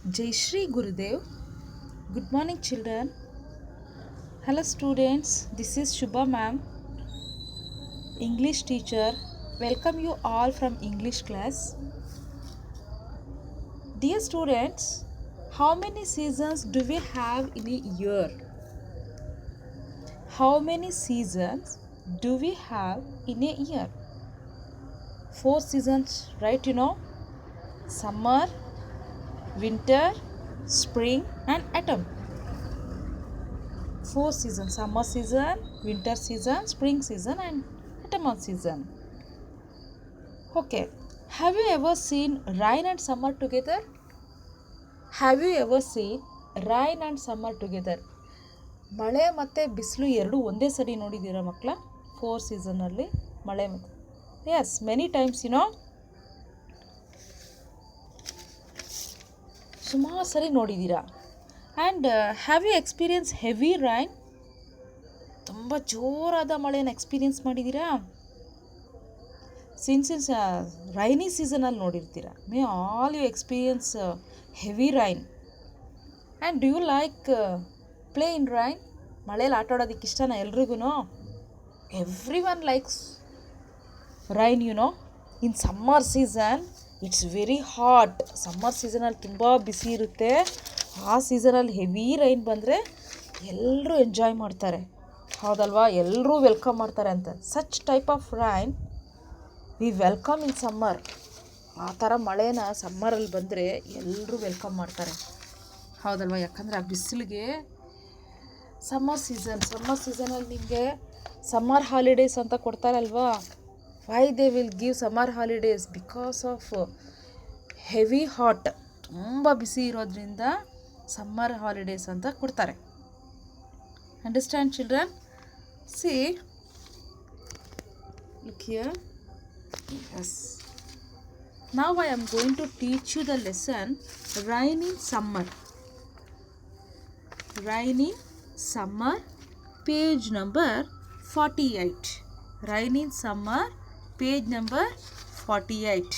Jai Shri Gurudev. Good morning, children. Hello, students. This is Shubha ma'am, English teacher. Welcome you all from English class. Dear students, how many seasons do we have in a year? How many seasons do we have in a year? 4 seasons, right? Summer, winter, spring, and autumn. 4 seasons: summer season, winter season, spring season, and autumn season. Okay, have you ever seen rain and summer together? Have you ever seen rain and summer together? ಮಳೆ ಮತ್ತು ಬಿಸಿಲು ಎರಡು ಒಂದೇ ಸರಿ ನೋಡಿದ್ದೀರಾ ಮಕ್ಕಳ? 4 ಸೀಸನಲ್ಲಿ ಮಳೆ ಮತ್ತು ಎಸ್, ಮೆನಿ ಟೈಮ್ಸ್ ಸುಮಾರು ಸರಿ ನೋಡಿದ್ದೀರಾ. And have you experience heavy rain? ತುಂಬ ಜೋರಾದ ಮಳೆನ ಎಕ್ಸ್ಪೀರಿಯನ್ಸ್ ಮಾಡಿದ್ದೀರಾ? ಸಿನ್ಸ್ ರೈನಿ ಸೀಸನಲ್ಲಿ ನೋಡಿರ್ತೀರ. May all you experience heavy rain. And do you like play in rain? ಮಳೇಲಿ ಆಟ ಆಡೋದಕ್ಕೆ ಇಷ್ಟನಾ ಎಲ್ರಿಗೂ? Every one likes rain. In summer season it's very hot. Summer ಸೀಸನಲ್ಲಿ ತುಂಬ ಬಿಸಿ ಇರುತ್ತೆ. ಆ ಸೀಸನಲ್ಲಿ ಹೆವಿ ರೈನ್ ಬಂದರೆ ಎಲ್ಲರೂ ಎಂಜಾಯ್ ಮಾಡ್ತಾರೆ, ಹೌದಲ್ವಾ? ಎಲ್ಲರೂ ವೆಲ್ಕಮ್ ಮಾಡ್ತಾರೆ ಅಂತ. Such type of rain V welcome in summer. ಆ ಥರ ಮಳೆನ ಸಮ್ಮರಲ್ಲಿ ಬಂದರೆ ಎಲ್ಲರೂ ವೆಲ್ಕಮ್ ಮಾಡ್ತಾರೆ, ಹೌದಲ್ವಾ? ಯಾಕಂದರೆ ಆ ಬಿಸಿಲಿಗೆ ಸಮ್ಮರ್ ಸೀಸನಲ್ಲಿ ನಿಮಗೆ ಸಮ್ಮರ್ ಹಾಲಿಡೇಸ್ ಅಂತ ಕೊಡ್ತಾರಲ್ವಾ? Why they will give summer holidays? Because of heavy hot, ತುಂಬ ಬಿಸಿ ಇರೋದ್ರಿಂದ ಸಮ್ಮರ್ ಹಾಲಿಡೇಸ್ ಅಂತ ಕೊಡ್ತಾರೆ. Understand children? See, look here. Yes. Now I am going to teach you the lesson Rain in Summer. Rain in Summer, page number 48. Rain in Summer, page number 48.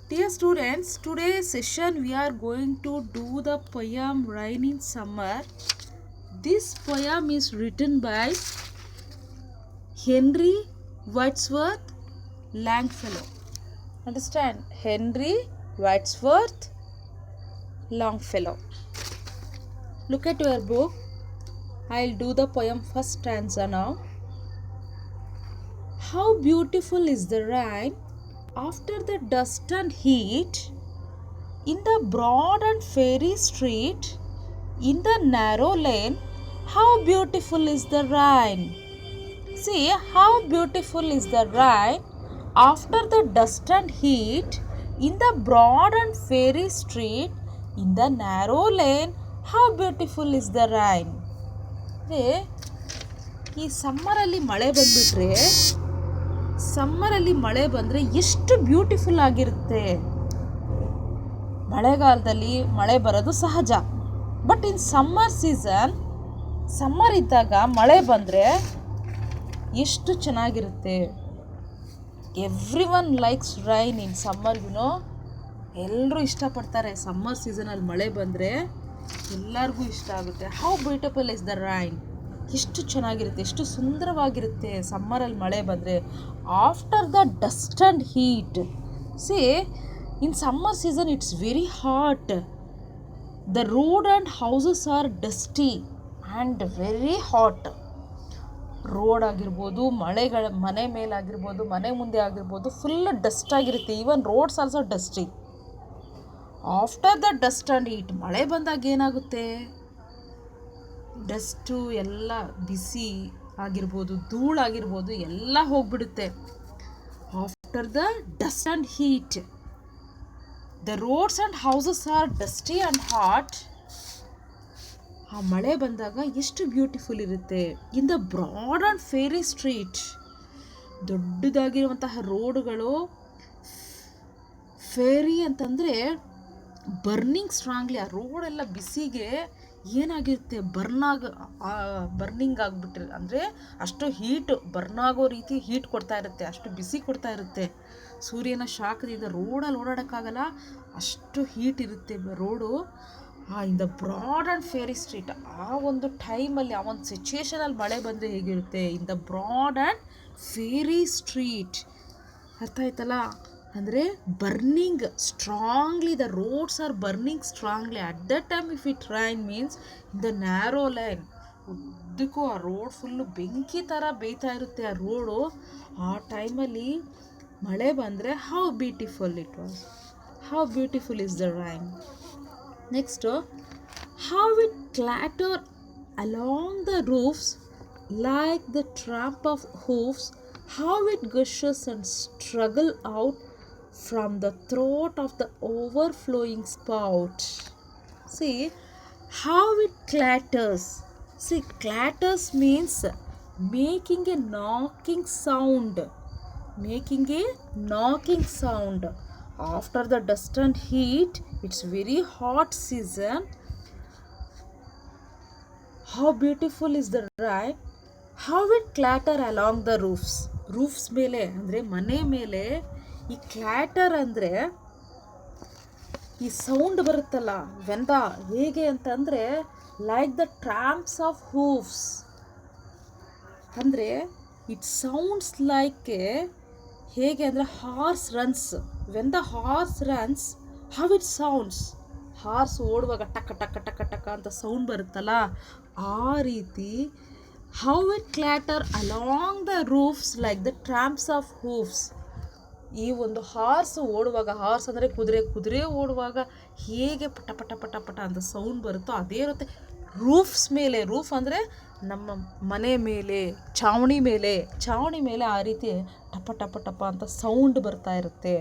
Dear students, today's session we are going to do the poem Rain in Summer. This poem is written by Henry Wadsworth Longfellow. Understand? Henry Wadsworth Longfellow. Look at your book. I'll do the poem first stanza now. How beautiful is the rain after the dust and heat, in the broad and fairy street, in the narrow lane. How beautiful is the rain. See, how beautiful is the rain after the dust and heat, in the broad and fairy street, in the narrow lane. How beautiful is the rain. ಈ ಸಮ್ಮರಲ್ಲಿ ಮಳೆ ಬಂದರೆ ಎಷ್ಟು beautiful ಆಗಿರುತ್ತೆ. ಮಳೆಗಾಲದಲ್ಲಿ ಮಳೆ ಬರೋದು ಸಹಜ, but in summer ಇದ್ದಾಗ ಮಳೆ ಬಂದರೆ ಎಷ್ಟು ಚೆನ್ನಾಗಿರುತ್ತೆ. Every one likes rain in summer. ಎಲ್ಲರೂ ಇಷ್ಟಪಡ್ತಾರೆ. ಸಮ್ಮರ್ ಸೀಸನಲ್ಲಿ ಮಳೆ ಬಂದರೆ ಎಲ್ಲರಿಗೂ ಇಷ್ಟ ಆಗುತ್ತೆ. How beautiful is the rain. ಎಷ್ಟು ಚೆನ್ನಾಗಿರುತ್ತೆ, ಎಷ್ಟು ಸುಂದರವಾಗಿರುತ್ತೆ ಸಮ್ಮರಲ್ಲಿ ಮಳೆ ಬಂದರೆ. After the dust and heat. See, in summer season it's very hot. The road and houses are dusty and very hot. Road ಆಗಿರ್ಬೋದು, ಮನೆ ಮೇಲಾಗಿರ್ಬೋದು, ಮನೆ ಮುಂದೆ ಆಗಿರ್ಬೋದು, ಫುಲ್ ಡಸ್ಟ್ ಆಗಿರುತ್ತೆ. Even roads also dusty. After the dust and heat, ಮಳೆ ಬಂದಾಗ ಏನಾಗುತ್ತೆ? ಡಸ್ಟು ಎಲ್ಲ ಬಿಸಿ ಆಗಿರ್ಬೋದು, ಧೂಳಾಗಿರ್ಬೋದು, ಎಲ್ಲ ಹೋಗ್ಬಿಡುತ್ತೆ. After the dust and heat, the roads and houses are dusty and hot. ಆ ಮಳೆ ಬಂದಾಗ ಎಷ್ಟು ಬ್ಯೂಟಿಫುಲ್ ಇರುತ್ತೆ. In the broad and fairy street, ದೊಡ್ಡದಾಗಿರುವಂತಹ ರೋಡುಗಳು. ಫೇರಿ ಅಂತಂದರೆ ಬರ್ನಿಂಗ್ ಸ್ಟ್ರಾಂಗ್ಲಿ. ಆ ರೋಡೆಲ್ಲ ಬಿಸಿಗೆ ಏನಾಗಿರುತ್ತೆ ಬರ್ನಿಂಗ್ ಆಗಿಬಿಟ್ಟಿರ್ ಅಂದರೆ ಅಷ್ಟು ಹೀಟ್ ಬರ್ನ್ ಆಗೋ ರೀತಿ ಹೀಟ್ ಕೊಡ್ತಾ ಇರುತ್ತೆ, ಅಷ್ಟು ಬಿಸಿ ಕೊಡ್ತಾ ಇರುತ್ತೆ. ಸೂರ್ಯನ ಶಾಖದಿಂದ ರೋಡಲ್ಲಿ ಓಡಾಡೋಕ್ಕಾಗಲ್ಲ, ಅಷ್ಟು ಹೀಟ್ ಇರುತ್ತೆ road. In the broad and fairy street, ಆ ಒಂದು ಟೈಮಲ್ಲಿ ಆ ಒಂದು ಸಿಚುವೇಶನಲ್ಲಿ ಮಳೆ ಬಂದರೆ ಹೇಗಿರುತ್ತೆ, in the broad and fairy street. ಅರ್ಥ ಆಯ್ತಲ್ಲ? ಅಂದರೆ burning strongly, the roads are burning strongly at that time. If it rain means in the narrow line, ಉದ್ದಕ್ಕೂ ಆ ರೋಡ್ ಫುಲ್ಲು ಬೆಂಕಿ ಥರ ಬೇಯ್ತಾ ಇರುತ್ತೆ ಆ ರೋಡು. ಆ ಟೈಮಲ್ಲಿ ಮಳೆ ಬಂದರೆ how beautiful it was, how beautiful is the rain. Next, how it clatter along the roofs like the tramp of hoofs, how it gushes and struggle out from the throat of the overflowing spout. See how it clatters. See, clatters means making a knocking sound, making a knocking sound. After the dust and heat, it's very hot season. How beautiful is the rain. How it clatter along the roofs ಮೇಲೆ ಅಂದರೆ ಮನೆ ಮೇಲೆ ಈ ಕ್ಲಾಟರ್ ಅಂದರೆ ಈ sound ಬರುತ್ತಲ್ಲ ವೆಂದ, ಹೇಗೆ ಅಂತಂದರೆ ಲೈಕ್ ದ ಟ್ರಾಂಪ್ಸ್ ಆಫ್ ಹೂಫ್ಸ್. ಅಂದರೆ ಇಟ್ ಸೌಂಡ್ಸ್ ಲೈಕ್ ಹೇಗೆ ಅಂದರೆ horse runs, when the horse runs how it sounds. Horse ಓಡುವಾಗ ಟಕ ಟಕ ಟಕ ಟಕ ಅಂತ ಸೌಂಡ್ ಬರುತ್ತಲ್ಲ, ಆ ರೀತಿ how it clatter along the roofs like the tramps of hoofs. ಈ ಒಂದು ಹಾರ್ಸ್ ಓಡುವಾಗ, ಹಾರ್ಸ್ ಅಂದರೆ ಕುದುರೆ ಓಡುವಾಗ ಹೇಗೆ ಪಟ ಪಟ ಪಟ ಪಟ ಅಂತ ಸೌಂಡ್ ಬರುತ್ತೋ ಅದೇ ಇರುತ್ತೆ ರೂಫ್ಸ್ ಮೇಲೆ. ರೂಫ್ ಅಂದರೆ ನಮ್ಮ ಮನೆ ಮೇಲೆ, ಚಾವಣಿ ಮೇಲೆ ಆ ರೀತಿ ಟಪ ಟಪ ಟಪ ಅಂತ ಸೌಂಡ್ ಬರ್ತಾ ಇರುತ್ತೆ.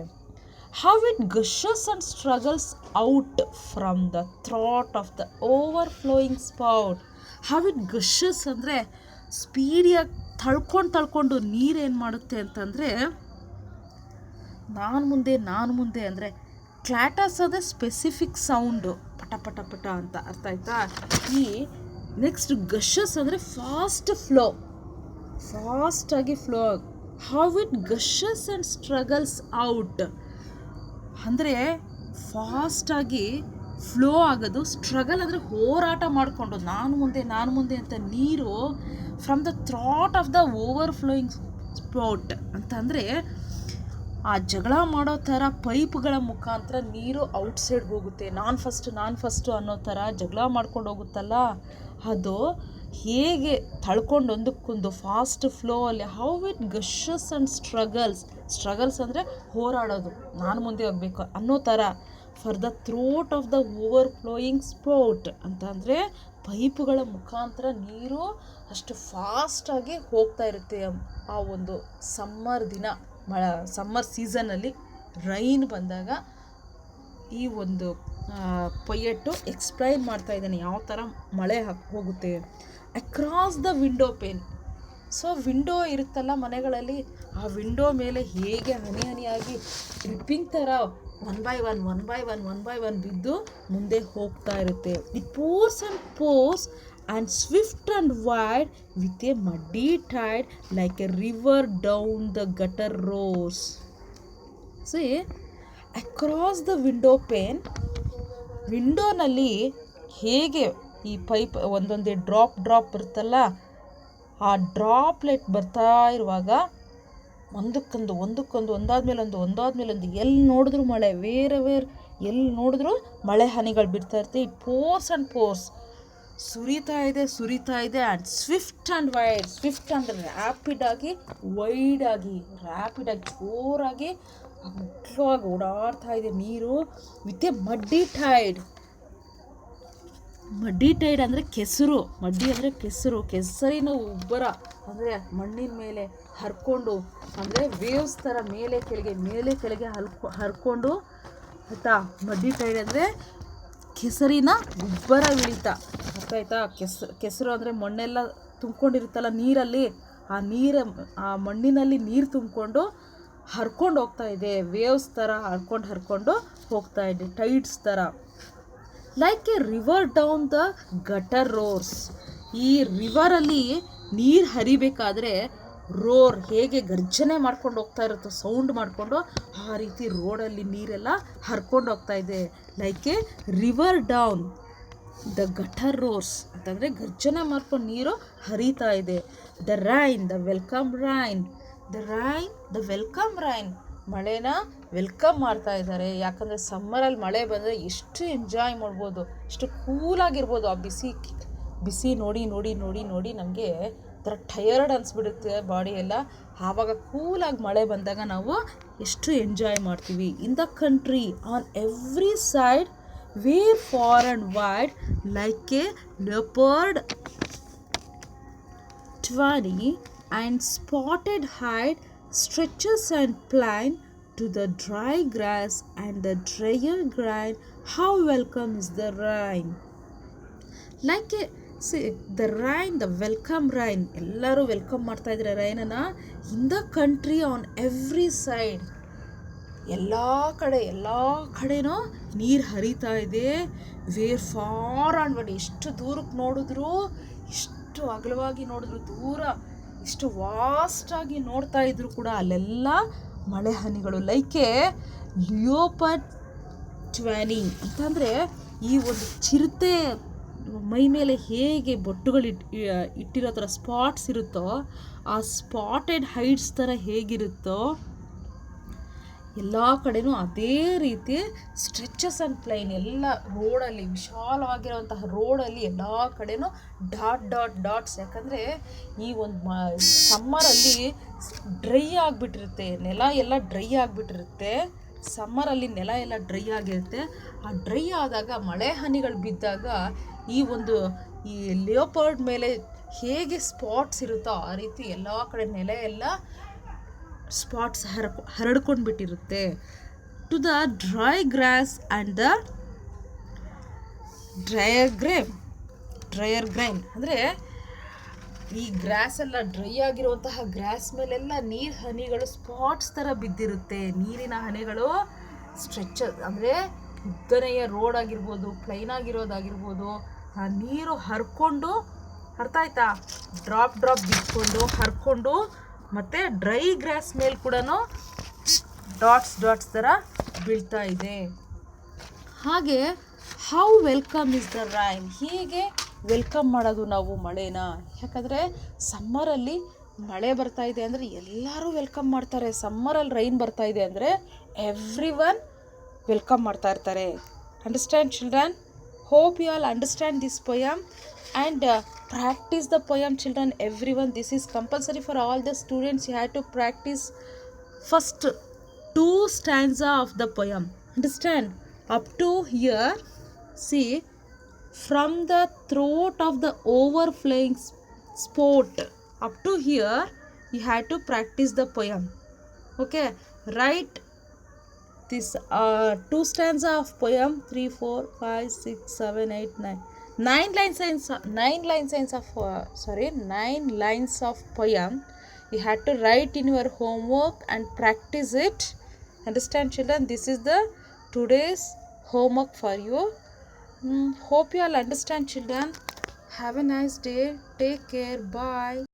how it gushes and struggles out from the throat of the overflowing spout. how it gushes ಅಂದರೆ ಸ್ಪೀಡಿಯಾಗಿ ತಳ್ಕೊಂಡು ನೀರೇನು ಮಾಡುತ್ತೆ ಅಂತಂದರೆ ನಾನು ಮುಂದೆ ಅಂದರೆ ಕ್ಲಾಟರ್ಸ್ ಅಂದರೆ ಸ್ಪೆಸಿಫಿಕ್ ಸೌಂಡು, ಪಟ ಪಟ ಪಟ ಅಂತ. ಅರ್ಥ ಆಯ್ತಾ? ಈ ನೆಕ್ಸ್ಟ್ ಗಷಸ್ ಅಂದರೆ ಫಾಸ್ಟಾಗಿ flow. How it gushes and struggles out ಅಂದರೆ ಫಾಸ್ಟಾಗಿ ಫ್ಲೋ ಆಗೋದು. ಸ್ಟ್ರಗಲ್ ಅಂದರೆ ಹೋರಾಟ ಮಾಡಿಕೊಂಡು ನಾನು ಮುಂದೆ ಅಂತ ನೀರು from the throat of the overflowing spout ಅಂತಂದರೆ ಆ ಜಗಳ ಮಾಡೋ ಥರ ಪೈಪ್ಗಳ ಮುಖಾಂತರ ನೀರು ಔಟ್ಸೈಡ್ ಹೋಗುತ್ತೆ. ನಾನು ಫಸ್ಟು ಅನ್ನೋ ಥರ ಜಗಳ ಮಾಡ್ಕೊಂಡು ಹೋಗುತ್ತಲ್ಲ, ಅದು ಹೇಗೆ ತಳ್ಕೊಂಡು ಒಂದಕ್ಕೊಂದು ಫಾಸ್ಟ್ ಫ್ಲೋ ಅಲ್ಲಿ. How it gushes and struggles ಅಂದರೆ ಹೋರಾಡೋದು, ನಾನು ಮುಂದೆ ಹೋಗಬೇಕು ಅನ್ನೋ ಥರ. For the throat of the overflowing spout ಅಂತಂದರೆ ಪೈಪುಗಳ ಮುಖಾಂತರ ನೀರು ಅಷ್ಟು ಫಾಸ್ಟಾಗಿ ಹೋಗ್ತಾ ಇರುತ್ತೆ. ಆ ಒಂದು ಸಮ್ಮರ್ ಸೀಸನಲ್ಲಿ ರೈನ್ ಬಂದಾಗ ಈ ಒಂದು ಪೊಯೆಟ್ಟು ಎಕ್ಸ್ಪ್ಲೈನ್ ಮಾಡ್ತಾ ಇದ್ದಾನೆ ಯಾವ ಥರ ಮಳೆ ಹೋಗುತ್ತೆ. Across the window pane. So window ಇರುತ್ತಲ್ಲ ಮನೆಗಳಲ್ಲಿ, ಆ ವಿಂಡೋ ಮೇಲೆ ಹೇಗೆ ಹನಿಯಾಗಿ ಡ್ರಿಪ್ಪಿಂಗ್ ಥರ ಒನ್ ಬೈ ಒನ್ ಬಿದ್ದು ಮುಂದೆ ಹೋಗ್ತಾ ಇರುತ್ತೆ. It pours and swift and wide with a muddy tide like a river down the gutter roars. See across the window pane, ವಿಂಡೋನಲ್ಲಿ ಹೇಗೆ ಈ ಪೈಪ್ ಒಂದೊಂದೇ ಡ್ರಾಪ್ ಬರುತ್ತಲ್ಲ, ಆ ಡ್ರಾಪ್ಲೆಟ್ ಬರ್ತಾ ಇರುವಾಗ ಒಂದಾದ್ಮೇಲೆ ಎಲ್ಲಿ ನೋಡಿದ್ರು ಮಳೆ, ಎಲ್ಲಿ ನೋಡಿದ್ರು ಮಳೆ ಹನಿಗಳು ಬಿಡ್ತಾ ಇರುತ್ತೆ. ಇಟ್ ಪೋರ್ಸ್ ಸುರಿತಾ ಇದೆ and swift and wide. Swift ಅಂದರೆ ರ್ಯಾಪಿಡಾಗಿ ಜೋರಾಗಿ ಮುಖ್ಯವಾಗಿ ಓಡಾಡ್ತಾ ಇದೆ ನೀರು. ವಿತ್ ಎ ಮಡ್ಡಿ ಟೈಡ್ ಅಂದರೆ ಕೆಸರು. ಮಡ್ಡಿ ಅಂದರೆ ಕೆಸರಿನ ಉಬ್ಬರ ಅಂದರೆ ಮಣ್ಣಿನ ಮೇಲೆ ಹರ್ಕೊಂಡು, ಅಂದರೆ ವೇವ್ಸ್ ಥರ ಮೇಲೆ ಕೆಳಗೆ ಹರ್ಕೊಂಡು ಆಯಿತಾ. ಮಡ್ಡಿ ಟೈಡ್ ಅಂದರೆ ಕೆಸರಿನ ಉಬ್ಬರ ಇಳಿತ. ಅರ್ಥ ಆಯ್ತಾ? ಕೆಸರು ಅಂದರೆ ಮಣ್ಣೆಲ್ಲ ತುಂಬ್ಕೊಂಡಿರುತ್ತಲ್ಲ ನೀರಲ್ಲಿ, ಆ ಮಣ್ಣಿನಲ್ಲಿ ನೀರು ತುಂಬಿಕೊಂಡು ಹರ್ಕೊಂಡು ಹೋಗ್ತಾ ಇದೆ. ವೇವ್ಸ್ ಥರ ಹರ್ಕೊಂಡು ಹೋಗ್ತಾ ಇದೆ, ಟೈಡ್ಸ್ ಥರ. Like a river down the gutter roars. ಈ ರಿವರಲ್ಲಿ ನೀರು ಹರಿಬೇಕಾದ್ರೆ ರೋರ್ ಹೇಗೆ ಗರ್ಜನೆ ಮಾಡ್ಕೊಂಡು ಹೋಗ್ತಾ ಇರುತ್ತೋ ಸೌಂಡ್ ಮಾಡಿಕೊಂಡು, ಆ ರೀತಿ ರೋಡಲ್ಲಿ ನೀರೆಲ್ಲ ಹರ್ಕೊಂಡು ಹೋಗ್ತಾ ಇದೆ. Like a river down the gutter roars ಅಂತಂದರೆ ಗರ್ಜನೆ ಮಾಡ್ಕೊಂಡು ನೀರು ಹರಿತಾ ಇದೆ. The rain, the welcome rain, the welcome rain, ಮಳೆನ ವೆಲ್ಕಮ್ ಮಾಡ್ತಾ ಇದ್ದಾರೆ. ಯಾಕಂದರೆ ಸಮ್ಮರಲ್ಲಿ ಮಳೆ ಬಂದರೆ ಎಷ್ಟು ಎಂಜಾಯ್ ಮಾಡ್ಬೋದು, ಎಷ್ಟು ಕೂಲಾಗಿರ್ಬೋದು. ಆ ಬಿಸಿ ನೋಡಿ ನೋಡಿ ನೋಡಿ ನೋಡಿ ನಮಗೆ ಒಂಥರ ಟಯರ್ಡ್ ಅನಿಸ್ಬಿಡುತ್ತೆ ಬಾಡಿ ಎಲ್ಲ. ಆವಾಗ ಕೂಲಾಗಿ ಮಳೆ ಬಂದಾಗ ನಾವು ಎಷ್ಟು ಎಂಜಾಯ್ ಮಾಡ್ತೀವಿ. ಇನ್ the country on every side where far and wide like a leopard tawny and spotted hide stretches and plain to the dry grass and the drier grain. How welcome is the rain. Like a see the rain, the welcome rain, ಎಲ್ಲರೂ welcome ಮಾಡ್ತಾ ಇದ್ದಾರೆ ರೈನನ್ನು. In the country on every side, ಎಲ್ಲ ಕಡೆನೂ ನೀರು ಹರಿತಾ ಇದೆ. Wear for and wide, ಎಷ್ಟು ದೂರಕ್ಕೆ ನೋಡಿದ್ರು, ಎಷ್ಟು ಅಗಲವಾಗಿ ನೋಡಿದ್ರು, ದೂರ ಎಷ್ಟು ವಾಸ್ಟಾಗಿ ನೋಡ್ತಾ ಇದ್ರು ಕೂಡ ಅಲ್ಲೆಲ್ಲ ಮಳೆ ಹನಿಗಳು. ಲೈಕ್ ಎ ಲಿಯೋಪರ್ಡ್ ಟ್ವಾನಿ ಅಂತಂದರೆ ಈ ಒಂದು ಚಿರತೆ ಮೈ ಮೇಲೆ ಹೇಗೆ ಬೊಟ್ಟುಗಳು ಇಟ್ಟಿರೋ ಥರ ಸ್ಪಾಟ್ಸ್ ಇರುತ್ತೋ, ಆ ಸ್ಪಾಟೆಡ್ ಹೈಟ್ಸ್ ಥರ ಹೇಗಿರುತ್ತೋ ಎಲ್ಲ ಕಡೆನೂ ಅದೇ ರೀತಿ ಸ್ಟ್ರೆಚಸ್ ಆ್ಯಂಡ್ ಪ್ಲೈನ್, ಎಲ್ಲ ರೋಡಲ್ಲಿ ವಿಶಾಲವಾಗಿರುವಂತಹ ರೋಡಲ್ಲಿ ಎಲ್ಲ ಕಡೆನೂ ಡಾಟ್ಸ್. ಯಾಕಂದರೆ ಈ ಒಂದು ಸಮ್ಮರಲ್ಲಿ ಡ್ರೈ ಆಗಿಬಿಟ್ಟಿರುತ್ತೆ, ನೆಲ ಎಲ್ಲ ಡ್ರೈ ಆಗಿಬಿಟ್ಟಿರುತ್ತೆ. ಸಮ್ಮರಲ್ಲಿ ನೆಲ ಎಲ್ಲ ಡ್ರೈ ಆಗಿರುತ್ತೆ. ಆ ಡ್ರೈ ಆದಾಗ ಮಳೆ ಹನಿಗಳು ಬಿದ್ದಾಗ ಈ ಲಿಯೋಪರ್ಡ್ ಮೇಲೆ ಹೇಗೆ ಸ್ಪಾಟ್ಸ್ ಇರುತ್ತೋ ಆ ರೀತಿ ಎಲ್ಲ ಕಡೆ ನೆಲ ಎಲ್ಲ ಸ್ಪಾಟ್ಸ್ ಹರಡ್ಕೊಂಡು ಬಿಟ್ಟಿರುತ್ತೆ. To the dry grass and the dryer grain ಅಂದರೆ ಈ ಗ್ರಾಸ್ ಎಲ್ಲ ಡ್ರೈ ಆಗಿರುವಂತಹ ಗ್ರಾಸ್ ಮೇಲೆಲ್ಲ ನೀರು ಹನಿಗಳು ಸ್ಪಾಟ್ಸ್ ಥರ ಬಿದ್ದಿರುತ್ತೆ. ನೀರಿನ ಹನಿಗಳು ಸ್ಟ್ರೆಚ್ ಅಂದರೆ ಉದ್ದನೆಯ ರೋಡ್ ಆಗಿರ್ಬೋದು, ಪ್ಲೈನ್ ಆಗಿರೋದಾಗಿರ್ಬೋದು, ಆ ನೀರು ಹರ್ಕೊಂಡು, ಅರ್ಥ ಆಯ್ತಾ, ಡ್ರಾಪ್ ಬಿಟ್ಕೊಂಡು ಹರ್ಕೊಂಡು, ಮತ್ತು ಡ್ರೈ ಗ್ರಾಸ್ ಮೇಲೆ ಕೂಡ ಡಾಟ್ಸ್ ಥರ ಬೀಳ್ತಾ ಇದೆ. ಹಾಗೆ how welcome is the rain, ಹೀಗೆ ವೆಲ್ಕಮ್ ಮಾಡೋದು ನಾವು ಮಳೆನ. ಯಾಕಂದರೆ ಸಮ್ಮರಲ್ಲಿ ಮಳೆ ಬರ್ತಾ ಇದೆ ಅಂದರೆ ಎಲ್ಲರೂ ವೆಲ್ಕಮ್ ಮಾಡ್ತಾರೆ. ಸಮ್ಮರಲ್ಲಿ ರೈನ್ ಬರ್ತಾ ಇದೆ ಅಂದರೆ ಎವ್ರಿ ಒನ್ ವೆಲ್ಕಮ್ ಮಾಡ್ತಾ ಇರ್ತಾರೆ. Understand children? Hope you all understand this poem and practice the poem, children. Everyone, this is compulsory for all the students. You have to practice first 2 stanza of the poem. Understand? Up to here, see, from the throat of the overflowing sport, up to here you have to practice the poem. Okay, write this 2 stanza of poem, 3 4 5 6 7 8 9 9 lines of poem. You have to write in your homework and practice it. Understand, children? This is the today's homework for you. Hope you all understand, children. Have a nice day. Take care. Bye.